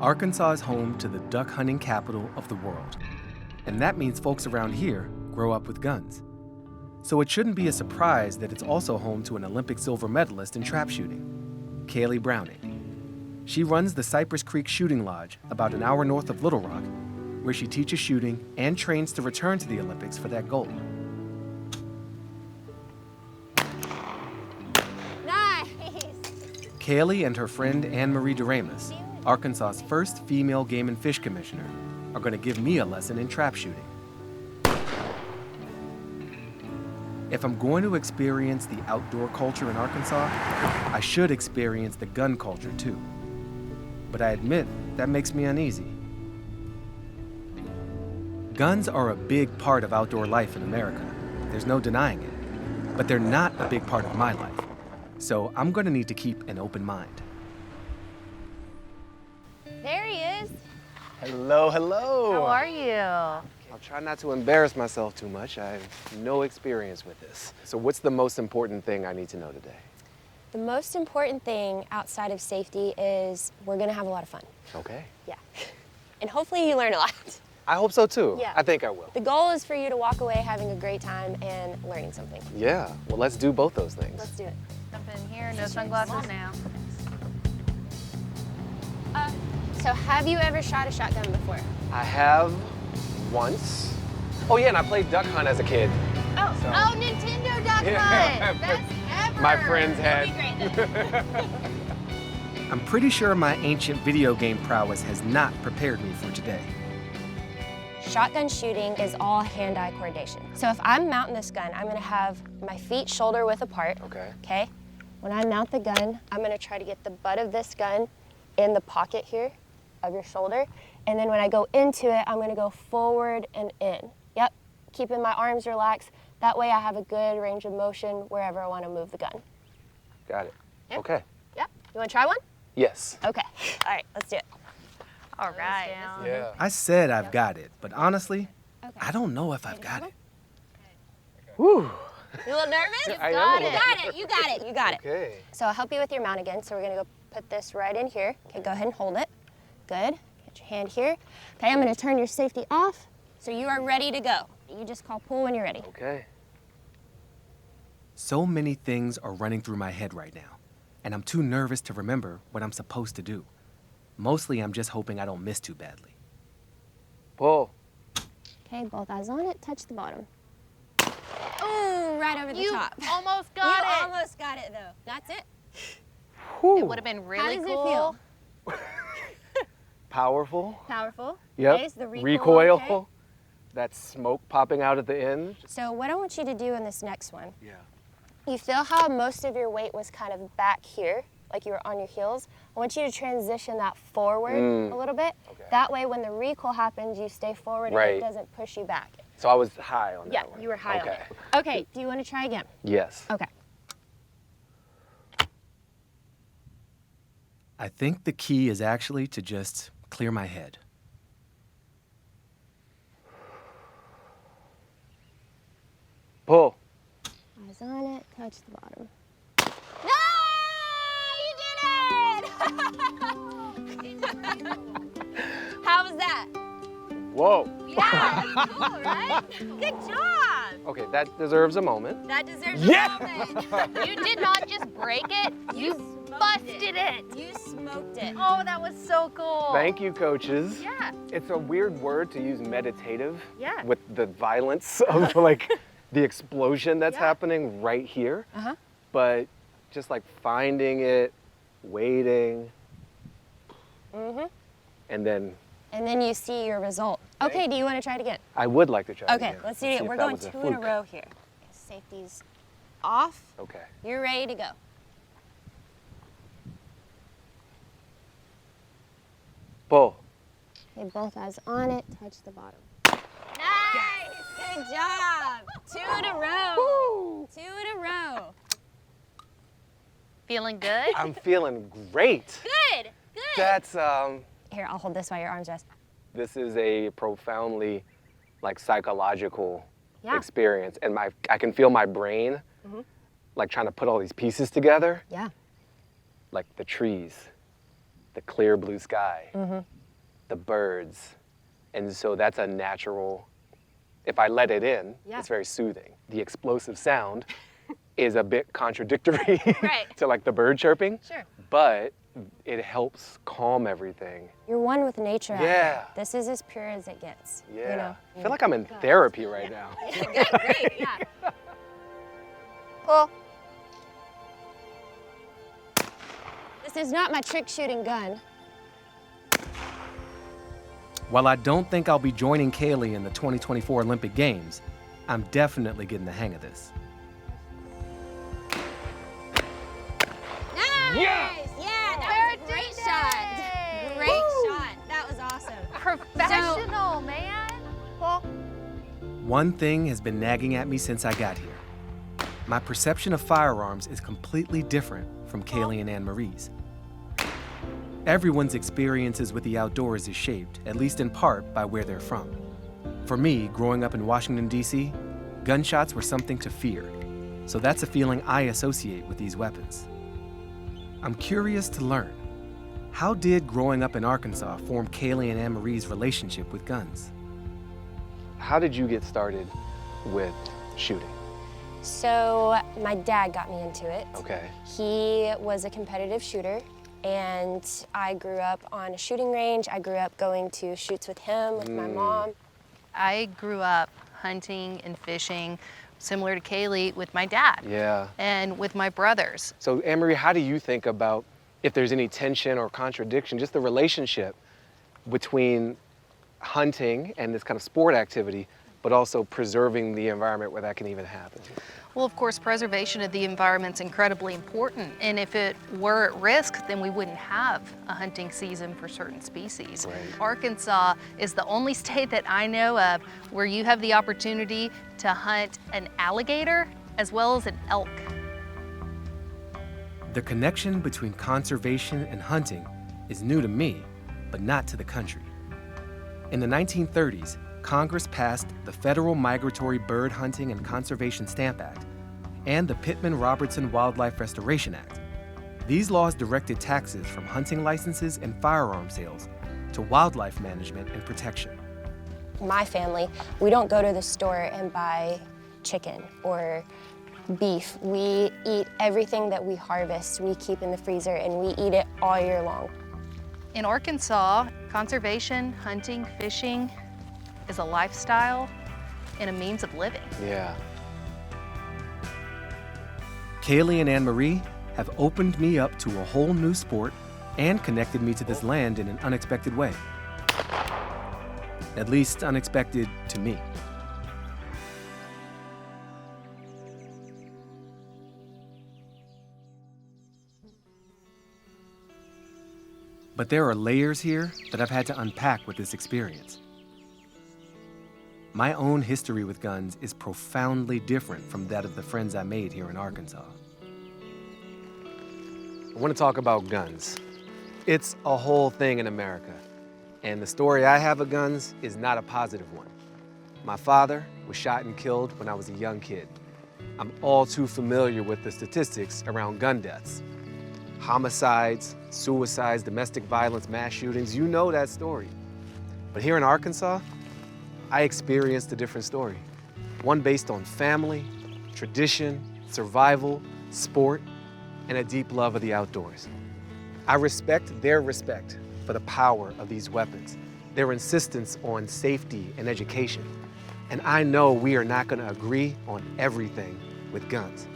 Arkansas is home to the duck hunting capital of the world. And that means folks around here grow up with guns. So it shouldn't be a surprise that it's also home to an Olympic silver medalist in trap shooting, Kaylee Browning. She runs the Cypress Creek Shooting Lodge about an hour north of Little Rock, where she teaches shooting and trains to return to the Olympics for that goal. Nice! Kaylee and her friend Anne-Marie Doremus, Arkansas's first female Game and Fish Commissioner, are going to give me a lesson in trap shooting. If I'm going to experience the outdoor culture in Arkansas, I should experience the gun culture too. But I admit that makes me uneasy. Guns are a big part of outdoor life in America. There's no denying it. But they're not a big part of my life. So I'm going to need to keep an open mind. There he is. Hello, hello. How are you? I'll try not to embarrass myself too much. I have no experience with this. So what's the most important thing I need to know today? The most important thing outside of safety is we're gonna have a lot of fun. Okay. Yeah. And hopefully you learn a lot. I hope so too. Yeah. I think I will. The goal is for you to walk away having a great time and learning something. Yeah, well, let's do both those things. Let's do it. Jump in here, no sunglasses now. So have you ever shot a shotgun before? I have once. Oh yeah, and I played duck hunt as a kid. Oh, So- oh, Nintendo Duck Yeah. Hunt! That's ever! My friends had. That'd be great then. I'm pretty sure my ancient video game prowess has not prepared me for today. Shotgun shooting is all hand-eye coordination. So if I'm mounting this gun, I'm gonna have my feet shoulder width apart. Okay. Okay? When I mount the gun, I'm gonna try to get the butt of this gun in the pocket here of your shoulder. And then when I go into it, I'm gonna go forward and in. Yep, keeping my arms relaxed. That way I have a good range of motion wherever I wanna move the gun. Got it. Yep. Okay. Yep, you wanna try one? Yes. Okay, all right, let's do it. All right. Yeah. I said I've got it, but honestly, Okay. I don't know if I've got it. Whew. You a little nervous? I am a got little it. Got it, you got it, you got it. Okay. So I'll help you with your mount again. So we're gonna go put this right in here. Okay, go ahead and hold it. Good. Get your hand here. Okay, I'm gonna turn your safety off. So you are ready to go. You just call pull when you're ready. Okay. So many things are running through my head right now, and I'm too nervous to remember what I'm supposed to do. Mostly, I'm just hoping I don't miss too badly. Pull. Okay, both eyes on it. Touch the bottom. Ooh, right over the You top. almost You got it. almost got it though. That's it. It would have been really How does cool. it feel? Powerful. Powerful. Yep. Okay, is the recoil. Okay? That smoke popping out at the end. So what I want you to do in this next one, Yeah. you feel how most of your weight was kind of back here, like you were on your heels. I want you to transition that forward a little bit. Okay. That way when the recoil happens, you stay forward and Right. it doesn't push you back. So I was high on that Yeah, one. you were high on Okay. it. Okay, do you want to try again? Yes. Okay. I think the key is actually to just clear my head. Pull. Eyes on it, touch the bottom. No! You did it! How was that? Whoa. Yeah, that's cool, right? Good job. Okay, that deserves a moment. That deserves Yeah! a moment. You did not just break it, you busted it. You smoked it. Oh, that was so cool. Thank you, coaches. Yeah. It's a weird word to use meditative Yeah. with the violence of like the explosion that's Yeah. happening right here. Uh-huh. But just like finding it, waiting, Mm-hmm. and then And then you see your result. Okay, do you want to try it again? I would like to try it Okay, again. let's do it See again. if We're that going was a 2 in a fluke. row here. Safety's off. Okay. You're ready to go. Pull. Okay, both eyes on it. Touch the bottom. Nice! Good job. 2 in a row. 2 in a row. Feeling good? I'm feeling great. Good. Good. That's Here, I'll hold this while your arms rest. this is a profoundly like psychological Yeah. experience, and I can feel my brain like trying to put all these pieces together, Yeah. like the trees the clear blue sky, the birds. And so that's a natural, if I let it in, it's very soothing. The explosive sound is a bit contradictory to like the bird chirping, but it helps calm everything. You're one with nature. out Yeah. here. This is as pure as it gets. Yeah. You know? I feel like I'm in therapy right now. Good, great, yeah. Cool. This is not my trick shooting gun. While I don't think I'll be joining Kaylee in the 2024 Olympic Games, I'm definitely getting the hang of this. Nice! Yeah, that was a great shot. Great shot. That was awesome. Professional, man. One thing has been nagging at me since I got here. My perception of firearms is completely different from Kaylee and Anne-Marie's. Everyone's experiences with the outdoors is shaped, at least in part, by where they're from. For me, growing up in Washington, D.C., gunshots were something to fear, so that's a feeling I associate with these weapons. I'm curious to learn, how did growing up in Arkansas form Kaylee and Anne-Marie's relationship with guns? How did you get started with shooting? So my dad got me into it. Okay. He was a competitive shooter, and I grew up on a shooting range. I grew up going to shoots with him, with my mom. I grew up hunting and fishing, similar to Kaylee, with my dad Yeah. and with my brothers. So Anne-Marie, how do you think about if there's any tension or contradiction, just the relationship between hunting and this kind of sport activity, but also preserving the environment where that can even happen? Well, of course, preservation of the environment's incredibly important, and if it were at risk, then we wouldn't have a hunting season for certain species. Right. Arkansas is the only state that I know of where you have the opportunity to hunt an alligator as well as an elk. The connection between conservation and hunting is new to me, but not to the country. In the 1930s, Congress passed the Federal Migratory Bird Hunting and Conservation Stamp Act and the Pittman-Robertson Wildlife Restoration Act. These laws directed taxes from hunting licenses and firearm sales to wildlife management and protection. My family, we don't go to the store and buy chicken or beef. We eat everything that we harvest, we keep in the freezer, and we eat it all year long. In Arkansas, conservation, hunting, fishing is a lifestyle and a means of living. Yeah. Kaylee and Anne-Marie have opened me up to a whole new sport and connected me to this land in an unexpected way. At least unexpected to me. But there are layers here that I've had to unpack with this experience. My own history with guns is profoundly different from that of the friends I made here in Arkansas. I want to talk about guns. It's a whole thing in America, and the story I have of guns is not a positive one. My father was shot and killed when I was a young kid. I'm all too familiar with the statistics around gun deaths. Homicides, suicides, domestic violence, mass shootings, you know that story. But here in Arkansas, I experienced a different story. One based on family, tradition, survival, sport, and a deep love of the outdoors. I respect their respect for the power of these weapons, their insistence on safety and education. And I know we are not going to agree on everything with guns.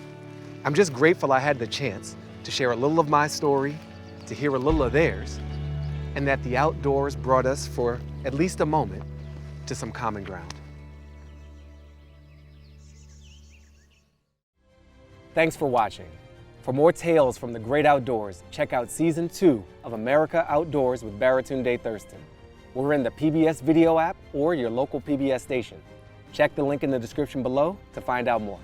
I'm just grateful I had the chance to share a little of my story, to hear a little of theirs, and that the outdoors brought us, for at least a moment, to some common ground. Thanks for watching. For more tales from the great outdoors, check out Season 2 of America Outdoors with Baratunde Thurston. We're in the PBS video app or your local PBS station. Check the link in the description below to find out more.